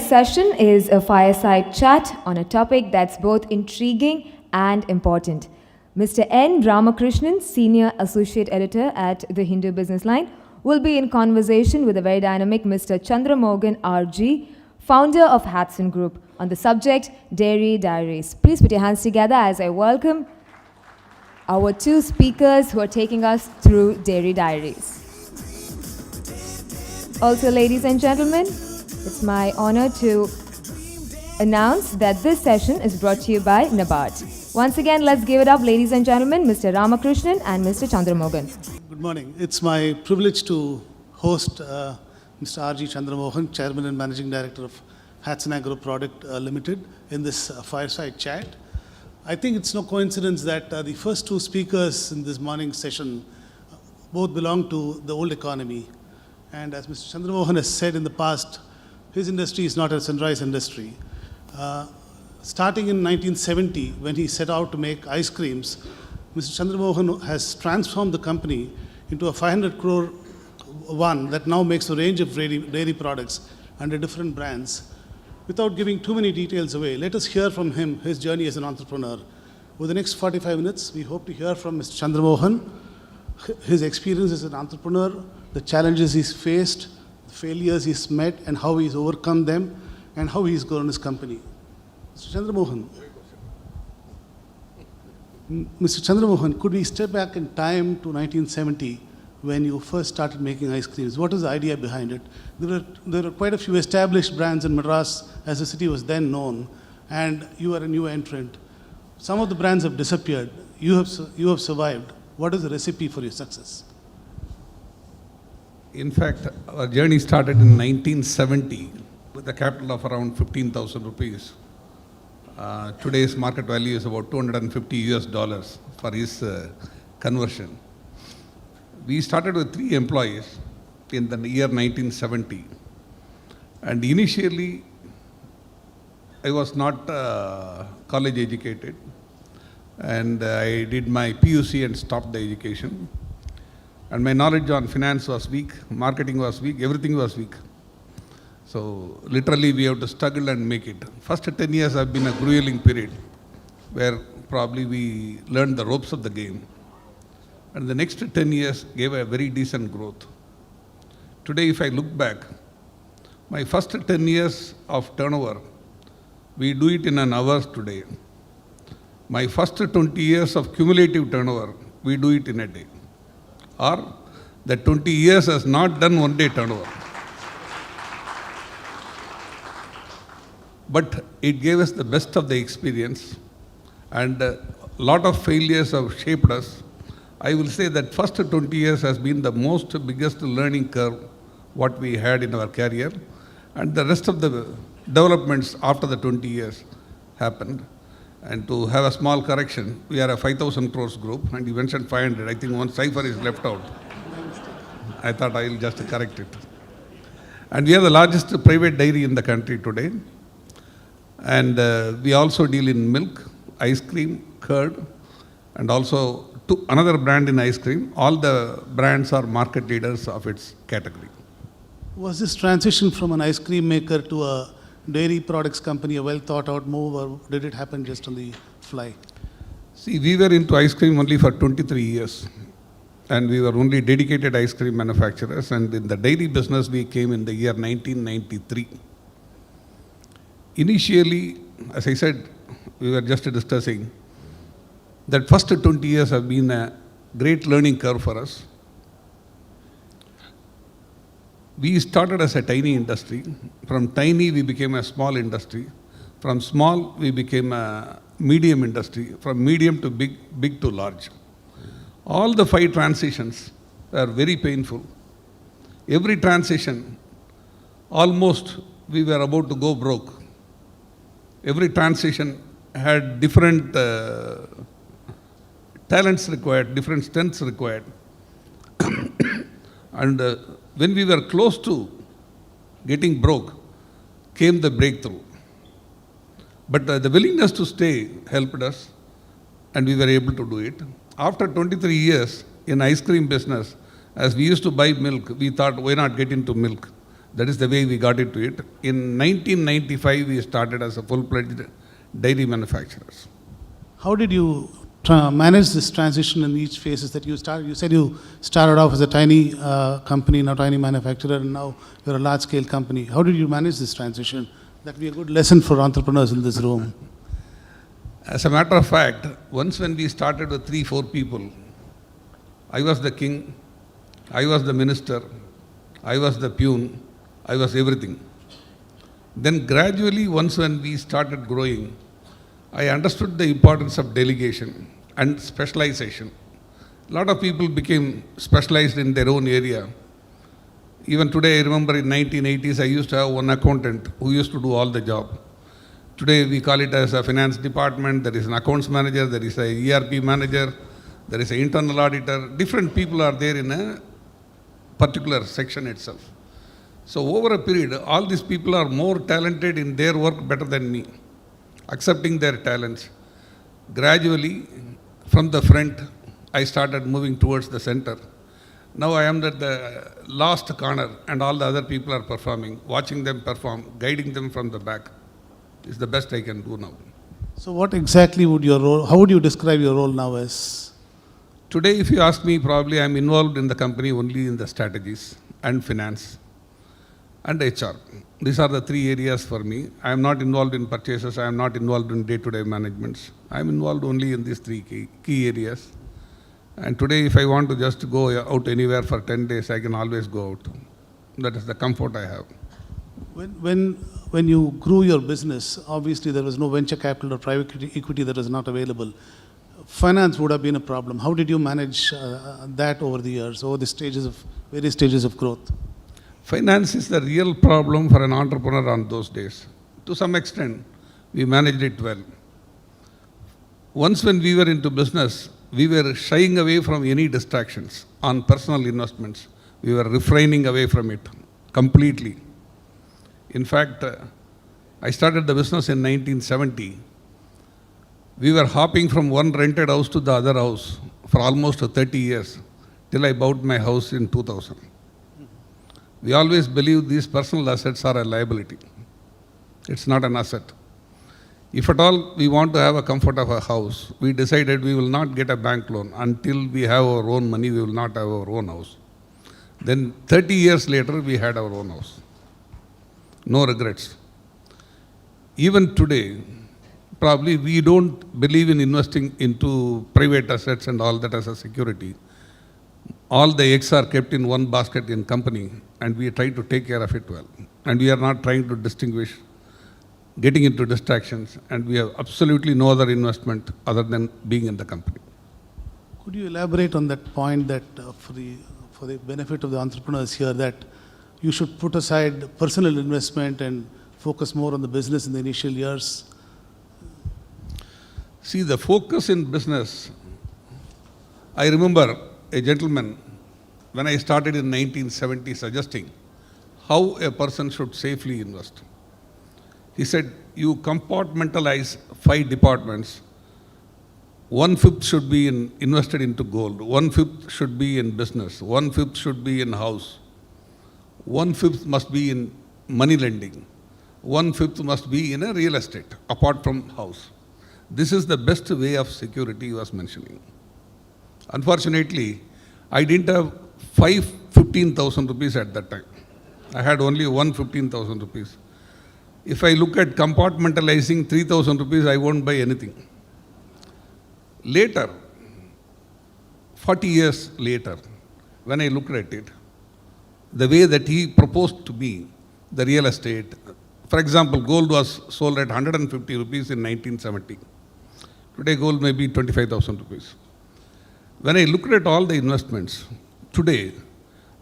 next session is a fireside chat on a topic that's both intriguing and important. Mr. N. Ramakrishnan, Senior Associate Editor at the Hindu Business Line, will be in conversation with a very dynamic Mr. Chandramohan R.G., founder of Hatsun Group, on the subject Dairy Diaries. Please put your hands together as I welcome our two speakers who are taking us through Dairy Diaries. Also, ladies and gentlemen, it's my honor to announce that this session is brought to you by NABARD. Once again, let's give it up, ladies and gentlemen, Mr. Ramakrishnan and Mr. Chandramohan. Good morning. It's my privilege to host Mr. R.G. Chandramohan, Chairman and Managing Director of Hatsun Agro Product Limited, in this fireside chat. I think it's no coincidence that the first two speakers in this morning's session both belong to the old economy. And as Mr. Chandramohan has said in the past, his industry is not a sunrise industry. Starting in 1970, when he set out to make ice creams, Mr. Chandramohan has transformed the company into a 500 crore one that now makes a range of dairy products under different brands. Without giving too many details away, let us hear from him, his journey as an entrepreneur. Over the next 45 minutes, we hope to hear from Mr. Chandramohan, his experience as an entrepreneur, the challenges he's faced, the failures he's met, and how he's overcome them, and how he's grown his company. Mr. Chandramohan. Mr. Chandramohan, could we step back in time to 1970 when you first started making ice creams? What was the idea behind it? There were quite a few established brands in Madras as the city was then known, and you were a new entrant. Some of the brands have disappeared. You have survived. What is the recipe for your success? In fact, our journey started in 1970 with a capital of around 15,000 rupees. Today's market value is about $250 for his conversion. We started with 3 employees in the year 1970. And initially, I was not college educated. And I did my PUC and stopped the education. And my knowledge on finance was weak, marketing was weak, everything was weak. So literally we have to struggle and make it. First 10 years have been a grueling period where probably we learned the ropes of the game. And the next 10 years gave a very decent growth. Today, if I look back, my first 10 years of turnover, we do it in an hour today. My first 20 years of cumulative turnover, we do it in a day. Or the 20 years has not done one day turnover. But it gave us the best of the experience, and a lot of failures have shaped us. I will say that first 20 years has been the biggest learning curve what we had in our career, and the rest of the developments after the 20 years happened. And to have a small correction, we are a 5,000 crores group, and you mentioned 500. I think one cipher is left out. I thought I will just correct it. And we are the largest private dairy in the country today. And we also deal in milk, ice cream, curd, and also another brand in ice cream. All the brands are market leaders of its category. Was this transition from an ice cream maker to a dairy products company a well thought out move, or did it happen just on the fly? See, we were into ice cream only for 23 years. And we were only dedicated ice cream manufacturers. And in the dairy business, we came in the year 1993. Initially, as I said, we were just discussing that first 20 years have been a great learning curve for us. We started as a tiny industry. From tiny, we became a small industry. From small, we became a medium industry. From medium to big, big to large. All the 5 transitions are very painful. Every transition, almost we were about to go broke. Every transition had different talents required, different strengths required. And when we were close to getting broke, came the breakthrough. But the willingness to stay helped us, and we were able to do it. After 23 years in ice cream business, as we used to buy milk, we thought, why not get into milk? That is the way we got into it. In 1995, we started as a full-fledged dairy manufacturers. How did you manage this transition in each phases that you started? You said you started off as a tiny company, now tiny manufacturer, and now you're a large-scale company. How did you manage this transition? That would be a good lesson for entrepreneurs in this room. As a matter of fact, once when we started with 3-4 people, I was the king, I was the minister, I was the peon, I was everything. Then gradually, once when we started growing, I understood the importance of delegation and specialization. A lot of people became specialized in their own area. Even today, I remember in 1980s, I used to have one accountant who used to do all the job. Today, we call it as a finance department, there is an accounts manager, there is a ERP manager, there is an internal auditor. Different people are there in a particular section itself. So over a period, all these people are more talented in their work better than me. Accepting their talents. Gradually, from the front, I started moving towards the center. Now I am at the last corner and all the other people are performing, watching them perform, guiding them from the back. Is the best I can do now. So what exactly would your role, how would you describe your role now as? Today, if you ask me, probably I'm involved in the company only in the strategies and finance and HR. These are the 3 areas for me. I am not involved in purchases, I am not involved in day-to-day managements. I am involved only in these 3 key areas. And today, if I want to just go out anywhere for 10 days, I can always go out. That is the comfort I have. When you grew your business, obviously there was no venture capital or private equity that was not available. Finance would have been a problem. How did you manage that over the years, over the various stages of growth? Finance is the real problem for an entrepreneur on those days. To some extent, we managed it well. Once when we were into business, we were shying away from any distractions on personal investments. We were refraining away from it completely. In fact, I started the business in 1970. We were hopping from one rented house to the other house for almost 30 years till I bought my house in 2000. We always believe these personal assets are a liability. It's not an asset. If at all we want to have a comfort of a house, we decided we will not get a bank loan until we have our own money, we will not have our own house. Then 30 years later, we had our own house. No regrets. Even today, probably we don't believe in investing into private assets and all that as a security. All the eggs are kept in one basket in company and we try to take care of it well. And we are not trying to distinguish, getting into distractions, and we have absolutely no other investment other than being in the company. Could you elaborate on that point that for the benefit of the entrepreneurs here, that you should put aside personal investment and focus more on the business in the initial years? See, the focus in business, I remember a gentleman when I started in 1970 suggesting how a person should safely invest. He said, you compartmentalize 5 departments. 1/5 should be invested into gold, 1/5 should be in business, 1/5 should be in house, 1/5 must be in money lending, 1/5 must be in a real estate apart from house. This is the best way of security he was mentioning. Unfortunately, I didn't have 15,000 rupees at that time. I had only 15,000 rupees. If I look at compartmentalizing 3,000 rupees, I won't buy anything. Later, 40 years later, when I looked at it, the way that he proposed to me, the real estate, for example, gold was sold at 150 rupees in 1970. Today, gold may be 25,000 rupees. When I looked at all the investments, today,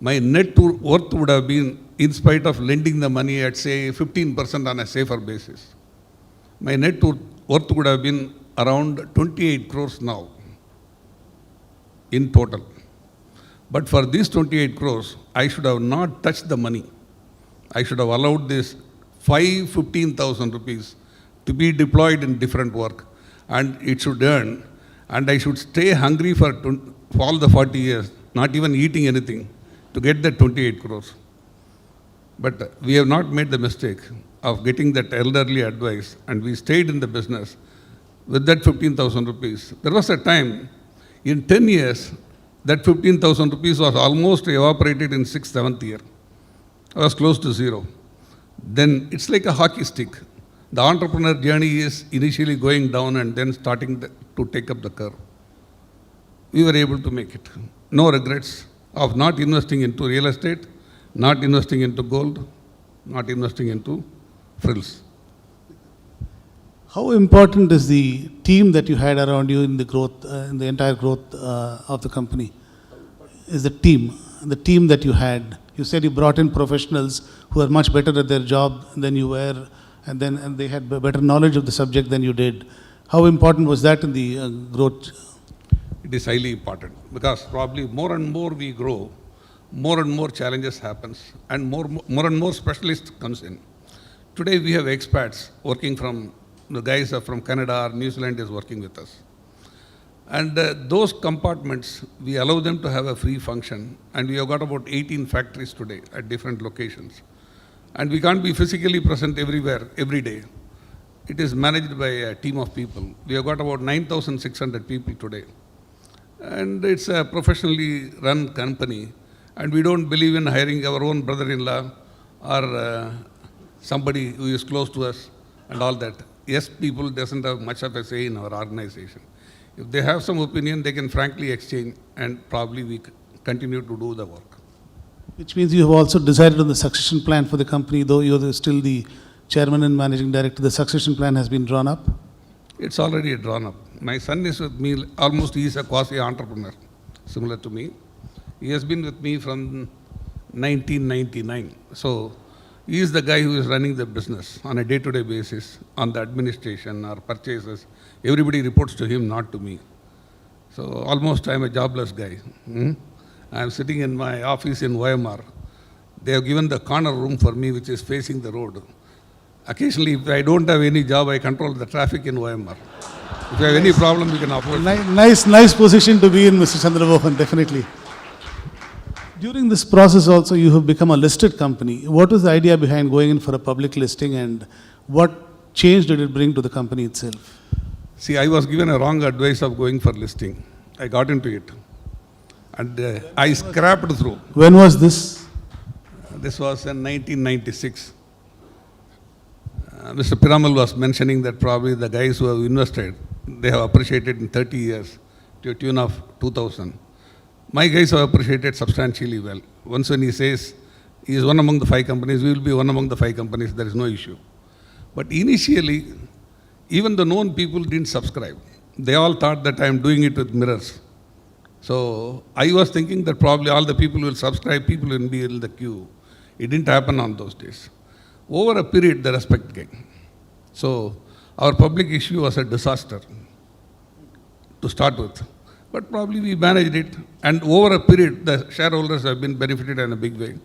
my net worth would have been, in spite of lending the money at say 15% on a safer basis, my net worth would have been around 28 crores now in total. But for these 28 crores, I should have not touched the money. I should have allowed this 15,000 rupees to be deployed in different work, and it should earn, and I should stay hungry for all the 40 years, not even eating anything, to get the 28 crores. But we have not made the mistake of getting that elderly advice, and we stayed in the business with that 15,000 rupees. There was a time, in 10 years, that 15,000 rupees was almost evaporated in 6th, 7th year. I was close to zero. Then it's like a hockey stick. The entrepreneur journey is initially going down and then starting to take up the curve. We were able to make it. No regrets of not investing into real estate, not investing into gold, not investing into frills. How important is the team that you had around you in the growth, in the entire growth of the company? Is the team that you had? You said you brought in professionals who are much better at their job than you were, and they had better knowledge of the subject than you did. How important was that in the growth? It is highly important because probably more and more we grow, more and more challenges happens, and more and more specialists comes in. Today we have expats working from, the guys are from Canada or New Zealand is working with us. And those compartments, we allow them to have a free function, and we have got about 18 factories today at different locations. And we can't be physically present everywhere, every day. It is managed by a team of people. We have got about 9,600 people today. And it's a professionally run company, and we don't believe in hiring our own brother-in-law or somebody who is close to us and all that. Yes, people doesn't have much of a say in our organization. If they have some opinion, they can frankly exchange, and probably we continue to do the work. Which means you have also decided on the succession plan for the company, though you're still the chairman and managing director. The succession plan has been drawn up? It's already drawn up. My son is with me, almost he is a quasi-entrepreneur, similar to me. He has been with me from 1999. So he is the guy who is running the business on a day-to-day basis, on the administration or purchases. Everybody reports to him, not to me. So almost I'm a jobless guy. I'm sitting in my office in OMR. They have given the corner room for me, which is facing the road. Occasionally, if I don't have any job, I control the traffic in OMR. If you have any problem, you can approach. Nice position to be in, Mr. Chandramohan, definitely. During this process also, you have become a listed company. What was the idea behind going in for a public listing, and what change did it bring to the company itself? See, I was given a wrong advice of going for listing. I got into it. And I scrapped through. When was this? This was in 1996. Mr. Piramal was mentioning that probably the guys who have invested, they have appreciated in 30 years to a tune of 2,000. My guys have appreciated substantially well. Once when he says he is one among the 5 companies, we will be one among the 5 companies, there is no issue. But initially, even the known people didn't subscribe. They all thought that I am doing it with mirrors. So I was thinking that probably all the people will subscribe, people will be in the queue. It didn't happen on those days. Over a period, the respect came. So our public issue was a disaster to start with. But probably we managed it, and over a period, the shareholders have been benefited in a big way.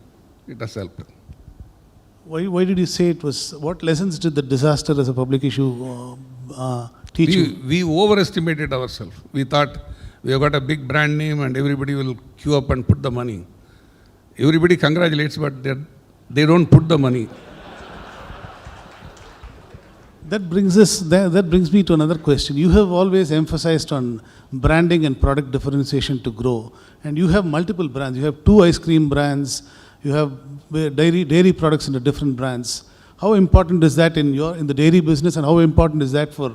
It has helped. Why did you say it was, what lessons did the disaster as a public issue teach you? We overestimated ourselves. We thought we have got a big brand name and everybody will queue up and put the money. Everybody congratulates, but they don't put the money. That brings me to another question. You have always emphasized on branding and product differentiation to grow, and you have multiple brands. You have 2 ice cream brands. You have dairy products in the different brands. How important is that in the dairy business, and how important is that for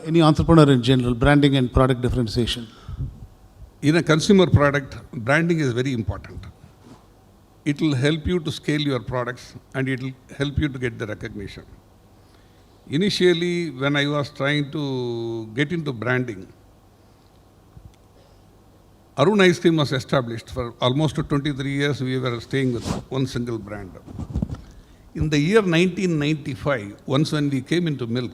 any entrepreneur in general, branding and product differentiation? In a consumer product, branding is very important. It will help you to scale your products, and it will help you to get the recognition. Initially, when I was trying to get into branding, ARUN ice cream was established. For almost 23 years, we were staying with one single brand. In the year 1995, once when we came into milk,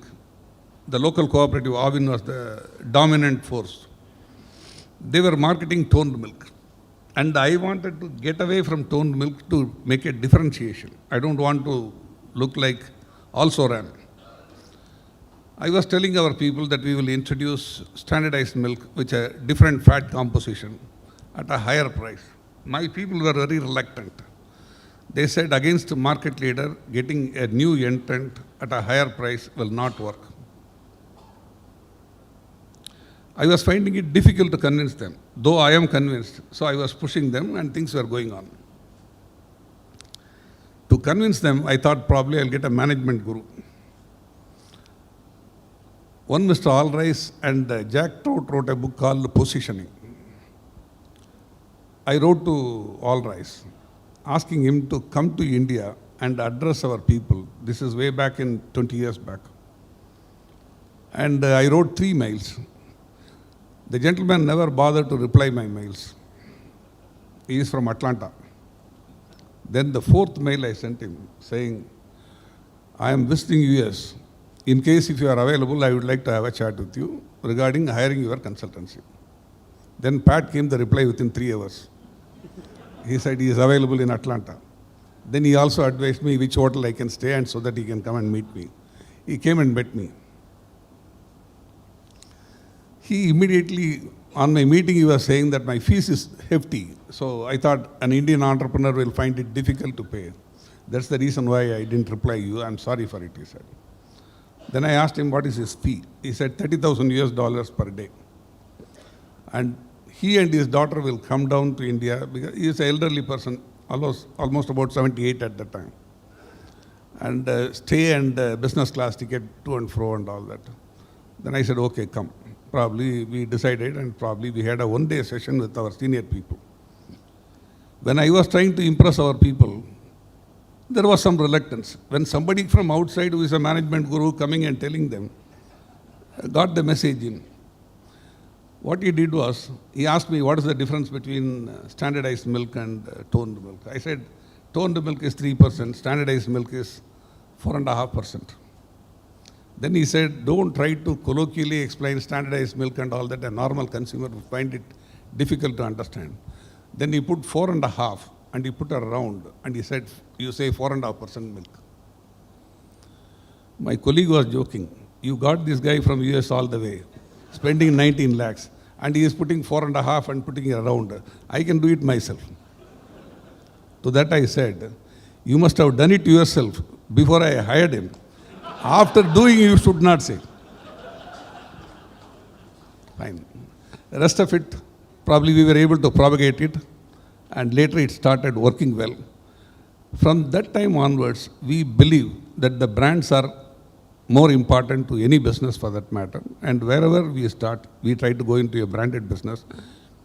the local cooperative ARUN was the dominant force. They were marketing toned milk. And I wanted to get away from toned milk to make a differentiation. I don't want to look like also ran. I was telling our people that we will introduce standardized milk with a different fat composition at a higher price. My people were very reluctant. They said against market leader, getting a new entrant at a higher price will not work. I was finding it difficult to convince them, though I am convinced. So I was pushing them and things were going on. To convince them, I thought probably I'll get a management guru. One Mr. Allrice and Jack Trout wrote a book called Positioning. I wrote to Allrice, asking him to come to India and address our people. This is way back in 20 years back. And I wrote 3 mails. The gentleman never bothered to reply my mails. He is from Atlanta. Then the 4th mail I sent him saying, I am visiting US. In case if you are available, I would like to have a chat with you regarding hiring your consultancy. Then Pat came the reply within 3 hours. He said he is available in Atlanta. Then he also advised me which hotel I can stay and so that he can come and meet me. He came and met me. He immediately, on my meeting, he was saying that my fees is hefty. So I thought an Indian entrepreneur will find it difficult to pay. That's the reason why I didn't reply you. I'm sorry for it, he said. Then I asked him what is his fee. He said $30,000 per day. And he and his daughter will come down to India because he is an elderly person, almost about 78 at that time. And stay and business class ticket to and fro and all that. Then I said, okay, come. Probably we decided and probably we had a one-day session with our senior people. When I was trying to impress our people, there was some reluctance. When somebody from outside who is a management guru coming and telling them, got the message in. What he did was, he asked me what is the difference between standardized milk and toned milk. I said, toned milk is 3%, standardized milk is 4.5%. Then he said, don't try to colloquially explain standardized milk and all that. A normal consumer will find it difficult to understand. Then he put 4.5 and he put a round and he said, you say 4.5% milk. My colleague was joking. You got this guy from US all the way, spending 19 lakhs, and he is putting 4.5 and putting a round. I can do it myself. To that I said, you must have done it yourself before I hired him. After doing, you should not say. Fine. The rest of it, probably we were able to propagate it, and later it started working well. From that time onwards, we believe that the brands are more important to any business for that matter. And wherever we start, we try to go into a branded business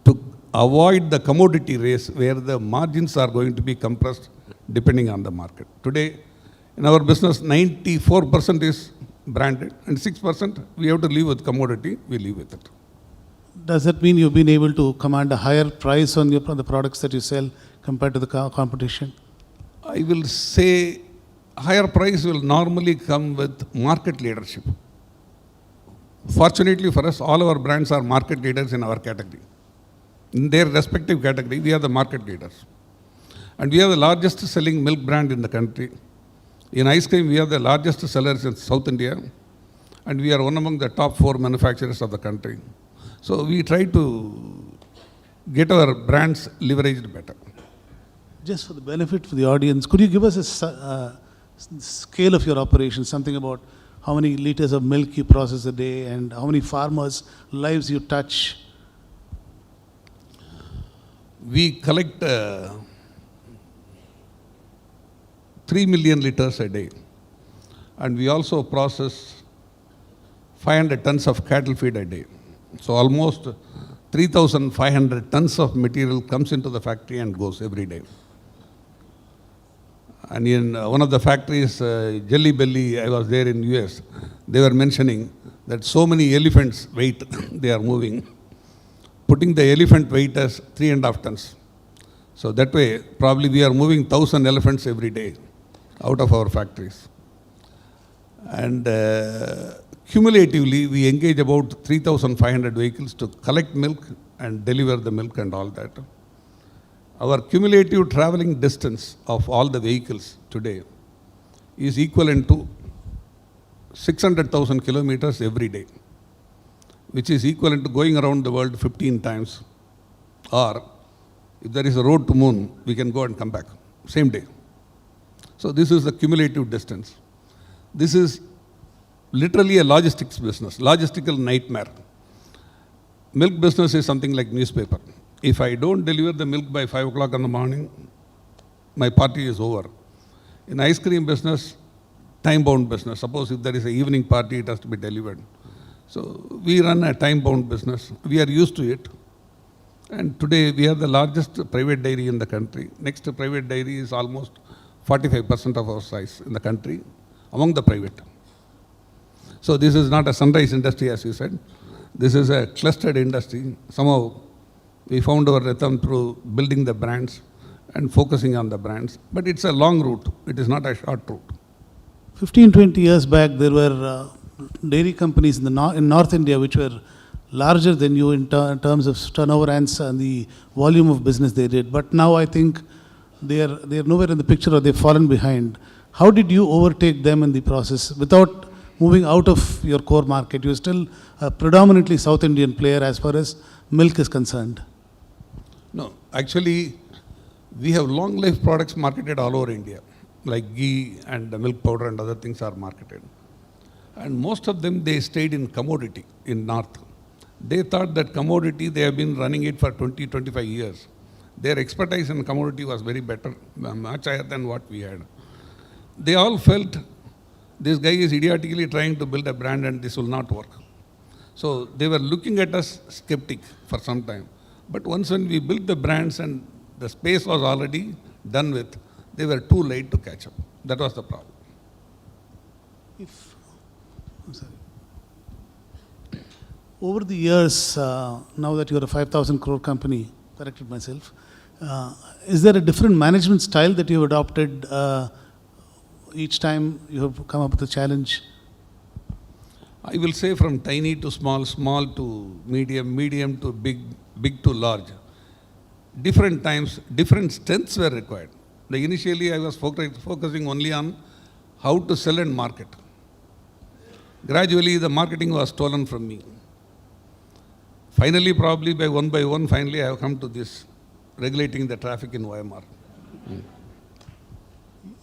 to avoid the commodity race where the margins are going to be compressed depending on the market. Today, in our business, 94% is branded and 6% we have to live with commodity, we live with it. Does that mean you've been able to command a higher price on the products that you sell compared to the competition? I will say higher price will normally come with market leadership. Fortunately for us, all our brands are market leaders in our category. In their respective category, we are the market leaders. And we are the largest selling milk brand in the country. In ice cream, we are the largest sellers in South India. And we are one among the top 4 manufacturers of the country. So we try to get our brands leveraged better. Just for the benefit for the audience, could you give us a scale of your operation, something about how many liters of milk you process a day and how many farmers' lives you touch? We collect 3 million liters a day. And we also process 500 tons of cattle feed a day. So almost 3,500 tons of material comes into the factory and goes every day. And in one of the factories, Jelly Belly, I was there in US, they were mentioning that so many elephants weight they are moving, putting the elephant weight as 3.5 tons. So that way, probably we are moving 1,000 elephants every day out of our factories. And cumulatively, we engage about 3,500 vehicles to collect milk and deliver the milk and all that. Our cumulative traveling distance of all the vehicles today is equivalent to 600,000 kilometers every day, which is equivalent to going around the world 15 times. Or if there is a road to moon, we can go and come back, same day. So this is the cumulative distance. This is literally a logistics business, logistical nightmare. Milk business is something like newspaper. If I don't deliver the milk by 5 o'clock in the morning, my party is over. In ice cream business, time-bound business. Suppose if there is an evening party, it has to be delivered. So we run a time-bound business. We are used to it. And today we are the largest private dairy in the country. Next private dairy is almost 45% of our size in the country, among the private. So this is not a sunrise industry, as you said. This is a clustered industry. Somehow we found our rhythm through building the brands and focusing on the brands. But it's a long route. It is not a short route. 15, 20 years back, there were dairy companies in North India which were larger than you in terms of turnover and the volume of business they did. But now I think they are nowhere in the picture, or they've fallen behind. How did you overtake them in the process without moving out of your core market? You're still a predominantly South Indian player as far as milk is concerned. No, actually, we have long life products marketed all over India, like ghee and milk powder and other things are marketed. And most of them, they stayed in commodity in North. They thought that commodity, they have been running it for 20, 25 years. Their expertise in commodity was very better, much higher than what we had. They all felt this guy is idiotically trying to build a brand and this will not work. So they were looking at us skeptic for some time. But once when we built the brands and the space was already done with, they were too late to catch up. That was the problem. Over the years, now that you're a 5,000 crore company, corrected myself, is there a different management style that you've adopted each time you have come up with a challenge? I will say from tiny to small, small to medium, medium to big, big to large. Different times, different strengths were required. Initially, I was focusing only on how to sell and market. Gradually, the marketing was stolen from me. Finally, probably by one, finally I have come to this, regulating the traffic in OMR.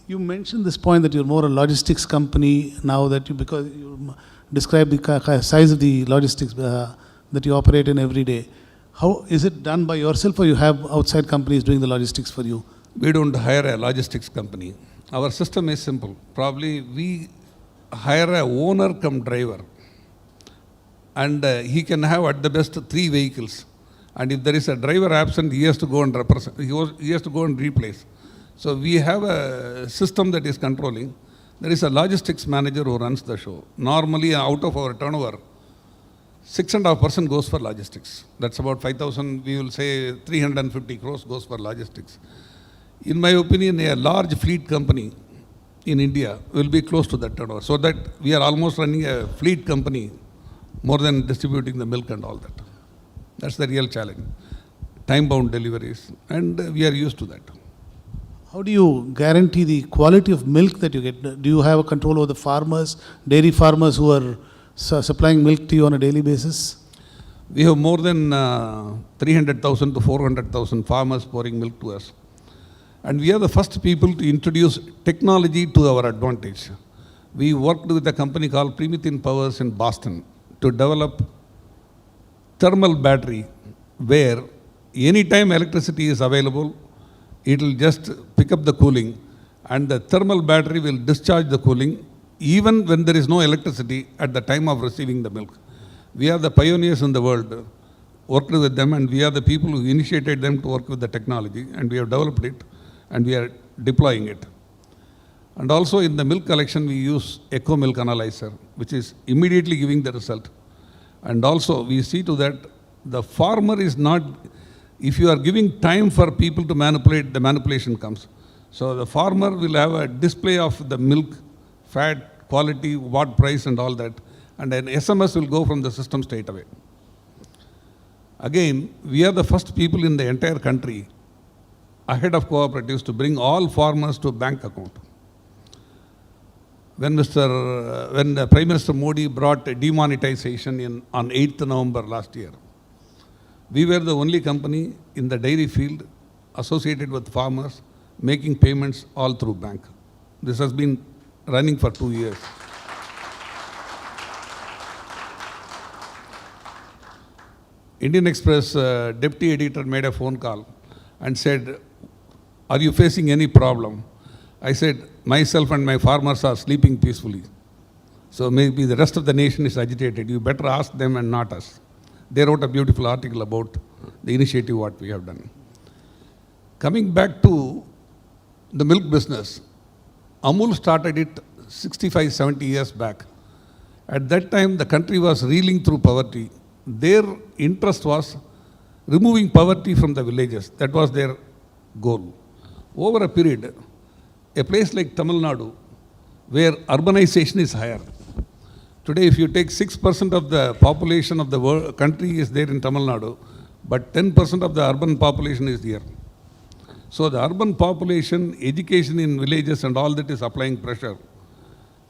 You mentioned this point that you're more a logistics company now, because you describe the size of the logistics that you operate in every day. How is it done by yourself, or you have outside companies doing the logistics for you? We don't hire a logistics company. Our system is simple. Probably we hire a owner cum driver. And he can have at the best 3 vehicles. And if there is a driver absent, he has to go and represent, he has to go and replace. So we have a system that is controlling. There is a logistics manager who runs the show. Normally, out of our turnover, 6.5% goes for logistics. That's about 5,000, we will say 350 crores goes for logistics. In my opinion, a large fleet company in India will be close to that turnover. So that we are almost running a fleet company more than distributing the milk and all that. That's the real challenge. Time-bound deliveries, and we are used to that. How do you guarantee the quality of milk that you get? Do you have a control over the farmers, dairy farmers who are supplying milk to you on a daily basis? We have more than 300,000 to 400,000 farmers pouring milk to us. And we are the first people to introduce technology to our advantage. We worked with a company called Primithin Powers in Boston to develop thermal battery where anytime electricity is available, it will just pick up the cooling and the thermal battery will discharge the cooling even when there is no electricity at the time of receiving the milk. We are the pioneers in the world, worked with them, and we are the people who initiated them to work with the technology, and we have developed it and we are deploying it. And also in the milk collection, we use echo milk analyzer, which is immediately giving the result. And also we see to that the farmer is not, if you are giving time for people to manipulate, the manipulation comes. So the farmer will have a display of the milk, fat, quality, what price and all that. And an SMS will go from the system straight away. Again, we are the first people in the entire country ahead of cooperatives to bring all farmers to a bank account. When Prime Minister Modi brought demonetization on 8th November last year, we were the only company in the dairy field associated with farmers making payments all through bank. This has been running for 2 years. Indian Express deputy editor made a phone call and said, "Are you facing any problem?" I said, "Myself and my farmers are sleeping peacefully. So maybe the rest of the nation is agitated. You better ask them and not us." They wrote a beautiful article about the initiative what we have done. Coming back to the milk business, Amul started it 65, 70 years back. At that time, the country was reeling through poverty. Their interest was removing poverty from the villages. That was their goal. Over a period, a place like Tamil Nadu, where urbanization is higher. Today, if you take 6% of the population of the country is there in Tamil Nadu, but 10% of the urban population is here. So the urban population, education in villages and all that is applying pressure.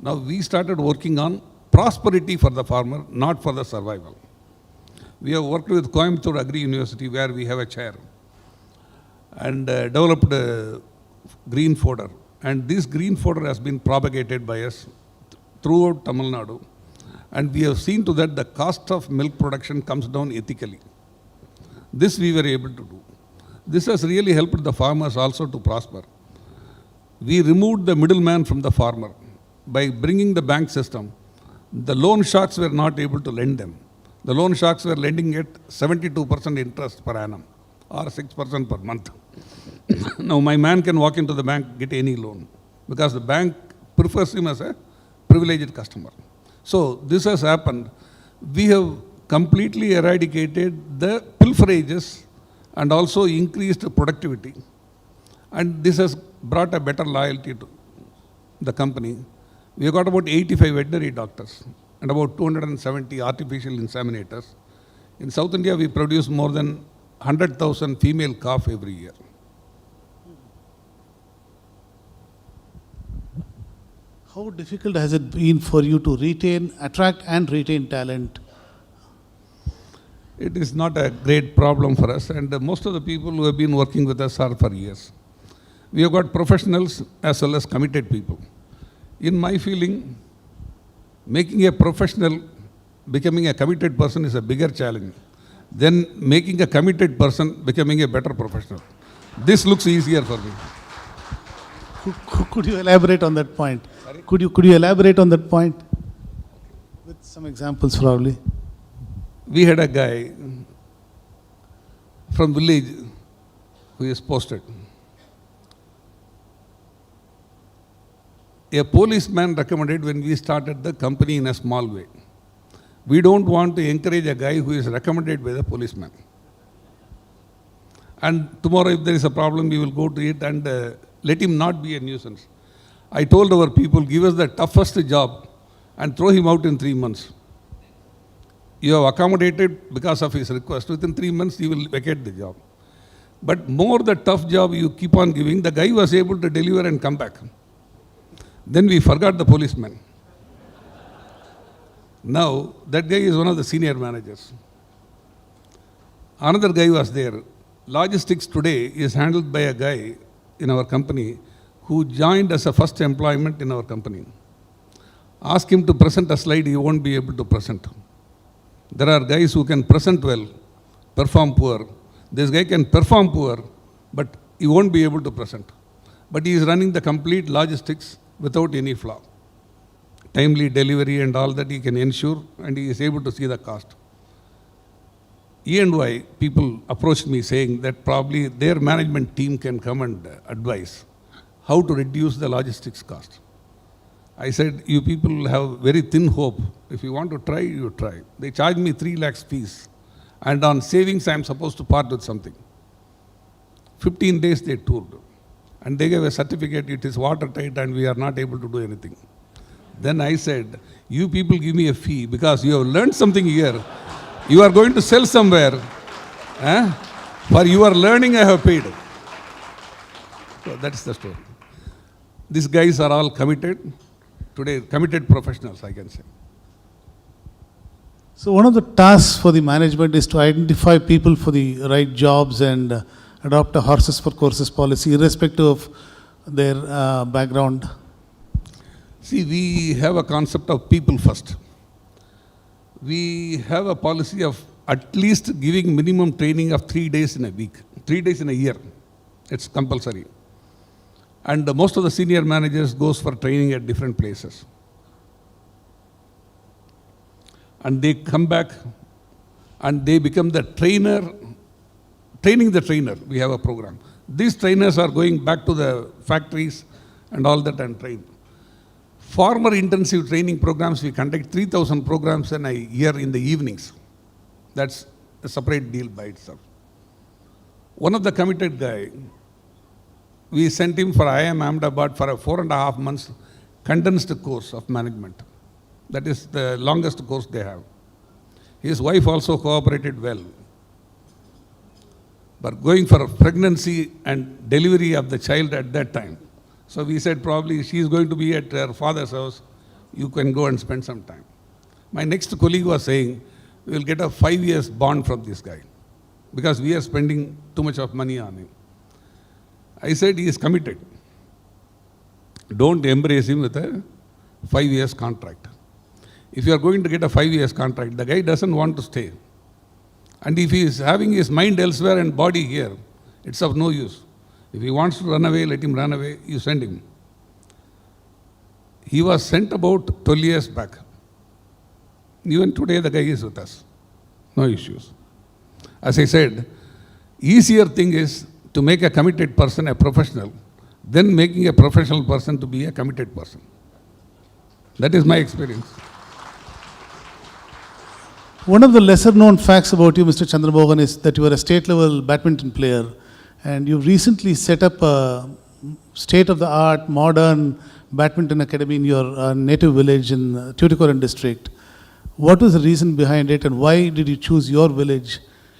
Now we started working on prosperity for the farmer, not for the survival. We have worked with Coimbatore Agri University where we have a chair and developed a green fodder. And this green fodder has been propagated by us throughout Tamil Nadu. And we have seen to that the cost of milk production comes down ethically. This we were able to do. This has really helped the farmers also to prosper. We removed the middleman from the farmer by bringing the bank system. The loan sharks were not able to lend them. The loan sharks were lending at 72% interest per annum or 6% per month. Now my man can walk into the bank, get any loan because the bank prefers him as a privileged customer. So this has happened. We have completely eradicated the pilferages and also increased productivity. And this has brought a better loyalty to the company. We have got about 85 veterinary doctors and about 270 artificial inseminators. In South India, we produce more than 100,000 female calf every year. How difficult has it been for you to attract and retain talent? It is not a great problem for us, and most of the people who have been working with us are for years. We have got professionals as well as committed people. In my feeling, making a professional becoming a committed person is a bigger challenge than making a committed person becoming a better professional. This looks easier for me. Could you elaborate on that point? Sorry? Could you elaborate on that point with some examples probably? We had a guy from village who is posted. A policeman recommended when we started the company in a small way. We don't want to encourage a guy who is recommended by the policeman. And tomorrow if there is a problem, we will go to it and let him not be a nuisance. I told our people, give us the toughest job and throw him out in 3 months. You have accommodated because of his request. Within 3 months, you will vacate the job. But more the tough job you keep on giving, the guy was able to deliver and come back. Then we forgot the policeman. Now, that guy is one of the senior managers. Another guy was there. Logistics today is handled by a guy in our company who joined as a first employment in our company. Ask him to present a slide, he won't be able to present. There are guys who can present well, perform poor. This guy can perform poor, but he won't be able to present. But he is running the complete logistics without any flaw. Timely delivery and all that he can ensure, and he is able to see the cost. E&Y people approached me saying that probably their management team can come and advise how to reduce the logistics cost. I said, you people have very thin hope. If you want to try, you try. They charged me 3 lakhs fees. And on savings, I am supposed to part with something. 15 days they toured. And they gave a certificate, it is watertight and we are not able to do anything. Then I said, you people give me a fee because you have learned something here. You are going to sell somewhere. For your learning, I have paid. So that's the story. These guys are all committed. Today, committed professionals, I can say. So one of the tasks for the management is to identify people for the right jobs and adopt a horses for courses policy, irrespective of their background. See, we have a concept of people first. We have a policy of at least giving minimum training of 3 days in a week, 3 days in a year. It's compulsory. And most of the senior managers goes for training at different places. And they come back and they become the trainer, training the trainer. We have a program. These trainers are going back to the factories and all that and train. Farmer intensive training programs, we conduct 3,000 programs in a year in the evenings. That's a separate deal by itself. One of the committed guy, we sent him for IIM Ahmedabad for a 4.5 months condensed course of management. That is the longest course they have. His wife also cooperated well. But going for pregnancy and delivery of the child at that time. So we said probably she is going to be at her father's house. You can go and spend some time. My next colleague was saying, we will get a 5 years bond from this guy because we are spending too much of money on him. I said he is committed. Don't embrace him with a 5 years contract. If you are going to get a 5 years contract, the guy doesn't want to stay. And if he is having his mind elsewhere and body here, it's of no use. If he wants to run away, let him run away, you send him. He was sent about 12 years back. Even today the guy is with us. No issues. As I said, easier thing is to make a committed person a professional than making a professional person to be a committed person. That is my experience. One of the lesser known facts about you, Mr. Chandramohan, is that you are a state level badminton player and you recently set up a state of the art modern badminton academy in your native village in Tuticorin district. What was the reason behind it and why did you choose your village?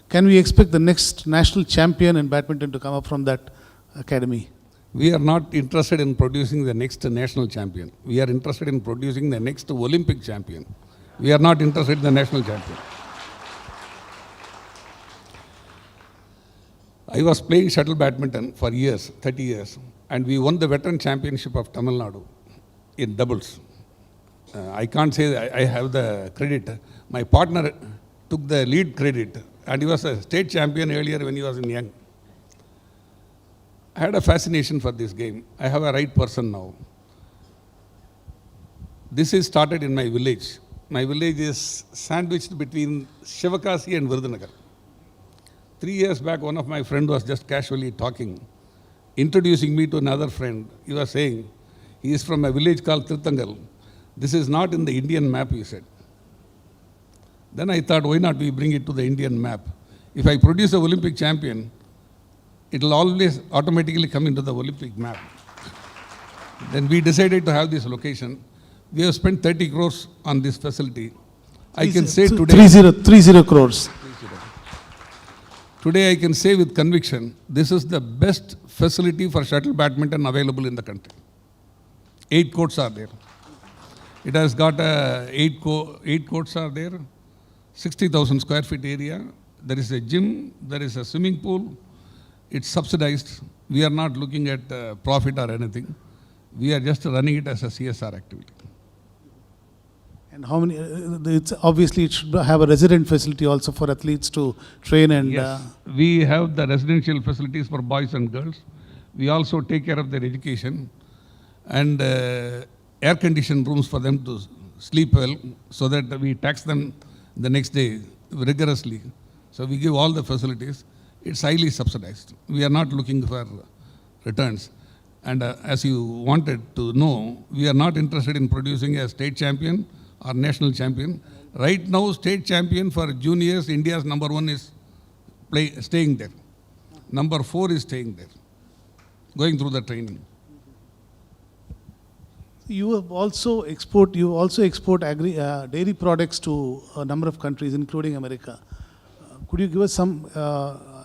Can we expect the next national champion in badminton to come up from that academy? We are not interested in producing the next national champion. We are interested in producing the next Olympic champion. We are not interested in the national champion. I was playing shuttle badminton for years, 30 years, and we won the veteran championship of Tamil Nadu in doubles. I can't say that I have the credit. My partner took the lead credit, and he was a state champion earlier when he was in young. I had a fascination for this game. I have a right person now. This is started in my village. My village is sandwiched between Shivakasi and Virudhunagar. 3 years back, one of my friends was just casually talking, introducing me to another friend. He was saying, he is from a village called Tirthangal. This is not in the Indian map, he said. Then I thought, why not we bring it to the Indian map? If I produce an Olympic champion, it will always automatically come into the Olympic map. Then we decided to have this location. We have spent 30 crores on this facility. I can say today... 30 crores. Today I can say with conviction, this is the best facility for shuttle badminton available in the country. 8 courts are there. It has got 8 courts are there, 60,000 square feet area. There is a gym, there is a swimming pool. It's subsidized. We are not looking at profit or anything. We are just running it as a CSR activity. And how many, it's obviously it should have a resident facility also for athletes to train and... Yes, we have the residential facilities for boys and girls. We also take care of their education and air-conditioned rooms for them to sleep well so that we tax them the next day rigorously. So we give all the facilities. It's highly subsidized. We are not looking for returns. And as you wanted to know, we are not interested in producing a state champion or national champion. Right now, state champion for juniors, India's number 1 is staying there. Number 4 is staying there, going through the training. You also export dairy products to a number of countries, including America. Could you give us some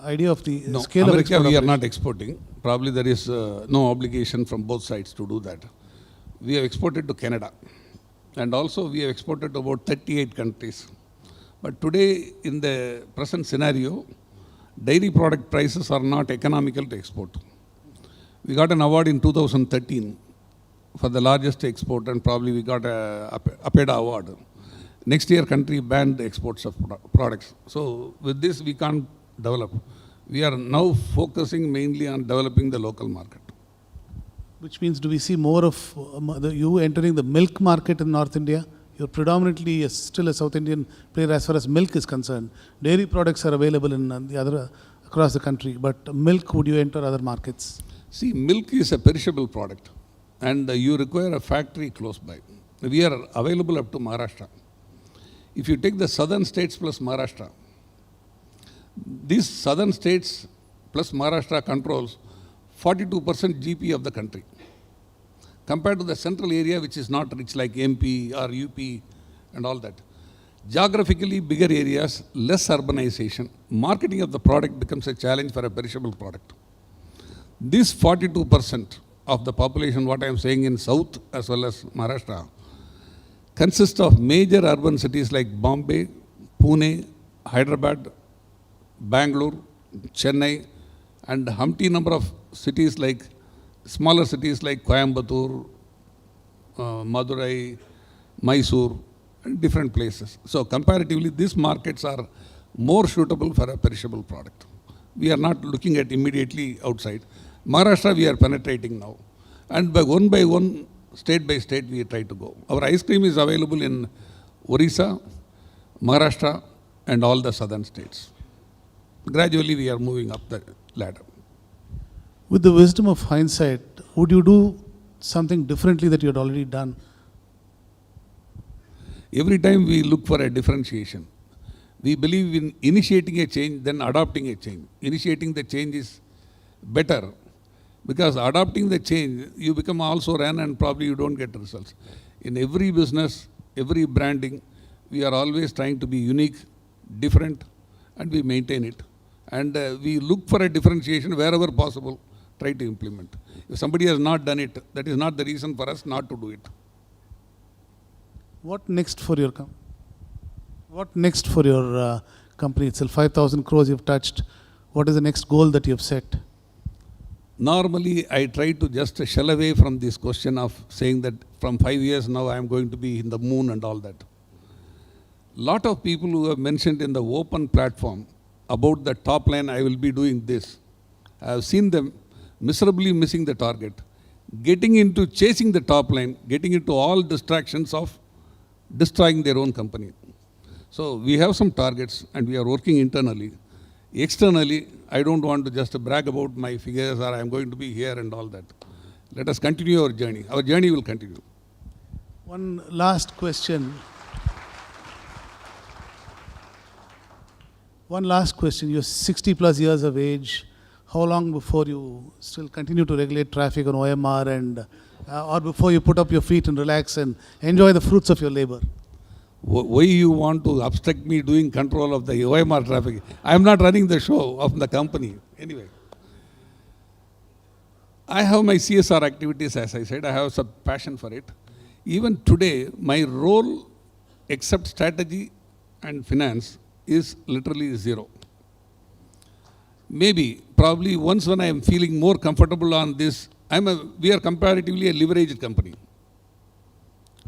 idea of the scale America of export? We are not exporting. Probably there is no obligation from both sides to do that. We have exported to Canada. And also we have exported to about 38 countries. But today, in the present scenario, dairy product prices are not economical to export. We got an award in 2013 for the largest export, and probably we got a APEDA award. Next year, country banned the exports of products. So with this, we can't develop. We are now focusing mainly on developing the local market. Which means, do we see more of you entering the milk market in North India? You're predominantly still a South Indian player as far as milk is concerned. Dairy products are available in the other across the country, but milk, would you enter other markets? See, milk is a perishable product, and you require a factory close by. We are available up to Maharashtra. If you take the southern states plus Maharashtra, these southern states plus Maharashtra controls 42% GP of the country, compared to the central area, which is not rich, like MP or UP and all that. Geographically bigger areas, less urbanization, marketing of the product becomes a challenge for a perishable product. This 42% of the population, what I am saying in South as well as Maharashtra, consists of major urban cities like Bombay, Pune, Hyderabad, Bangalore, Chennai, and Humpty number of cities like smaller cities like Coimbatore, Madurai, Mysore, and different places. So comparatively, these markets are more suitable for a perishable product. We are not looking at immediately outside. Maharashtra we are penetrating now. And by one, state by state, we try to go. Our ice cream is available in Orissa, Maharashtra, and all the southern states. Gradually, we are moving up the ladder. With the wisdom of hindsight, would you do something differently that you had already done? Every time we look for a differentiation. We believe in initiating a change, then adopting a change. Initiating the change is better, because adopting the change, you become also ran and probably you don't get results. In every business, every branding, we are always trying to be unique, different, and we maintain it. And we look for a differentiation wherever possible, try to implement. If somebody has not done it, that is not the reason for us not to do it. What next for your company? What next for your company itself? 5,000 crores you've touched. What is the next goal that you've set? Normally, I try to just shell away from this question of saying that from 5 years now I am going to be in the moon and all that. Lot of people who have mentioned in the open platform about the top line, I will be doing this. I have seen them miserably missing the target, getting into chasing the top line, getting into all distractions of destroying their own company. So we have some targets and we are working internally. Externally, I don't want to just brag about my figures or I am going to be here and all that. Let us continue our journey. Our journey will continue. One last question. You're 60 plus years of age. How long before you still continue to regulate traffic on OMR and or before you put up your feet and relax and enjoy the fruits of your labor? Why you want to obstruct me doing control of the OMR traffic? I am not running the show of the company. Anyway, I have my CSR activities, as I said. I have some passion for it. Even today, my role, except strategy and finance, is literally zero. Maybe, probably once when I am feeling more comfortable on this, we are comparatively a leveraged company.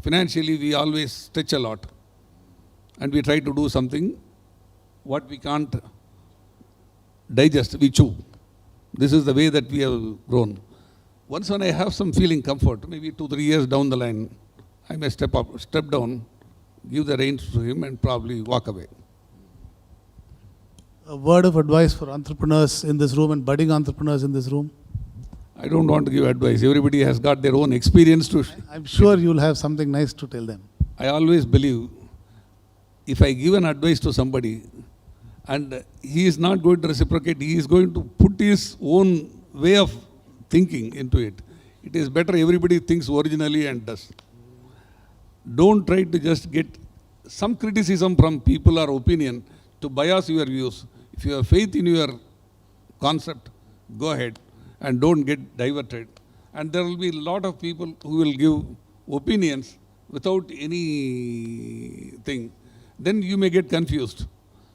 Financially, we always stretch a lot. And we try to do something what we can't digest, we chew. This is the way that we have grown. Once when I have some feeling comfort, maybe 2-3 years down the line, I may step down, give the reins to him and probably walk away. A word of advice for entrepreneurs in this room and budding entrepreneurs in this room? I don't want to give advice. Everybody has got their own experience to. I'm sure you'll have something nice to tell them. I always believe if I give an advice to somebody and he is not going to reciprocate, he is going to put his own way of thinking into it. It is better everybody thinks originally and does. Don't try to just get some criticism from people or opinion to bias your views. If you have faith in your concept, go ahead and don't get diverted. And there will be a lot of people who will give opinions without anything. Then you may get confused.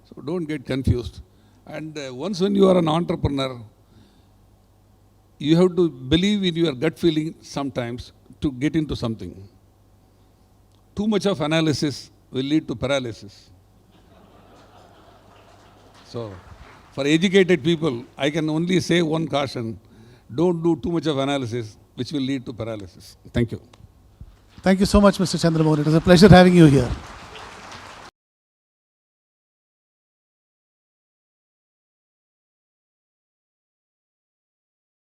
So don't get confused. And once when you are an entrepreneur, you have to believe in your gut feeling sometimes to get into something. Too much of analysis will lead to paralysis. So, for educated people, I can only say one caution: don't do too much of analysis, which will lead to paralysis. Thank you. Thank you so much, Mr. Chandramohan. It was a pleasure having you here.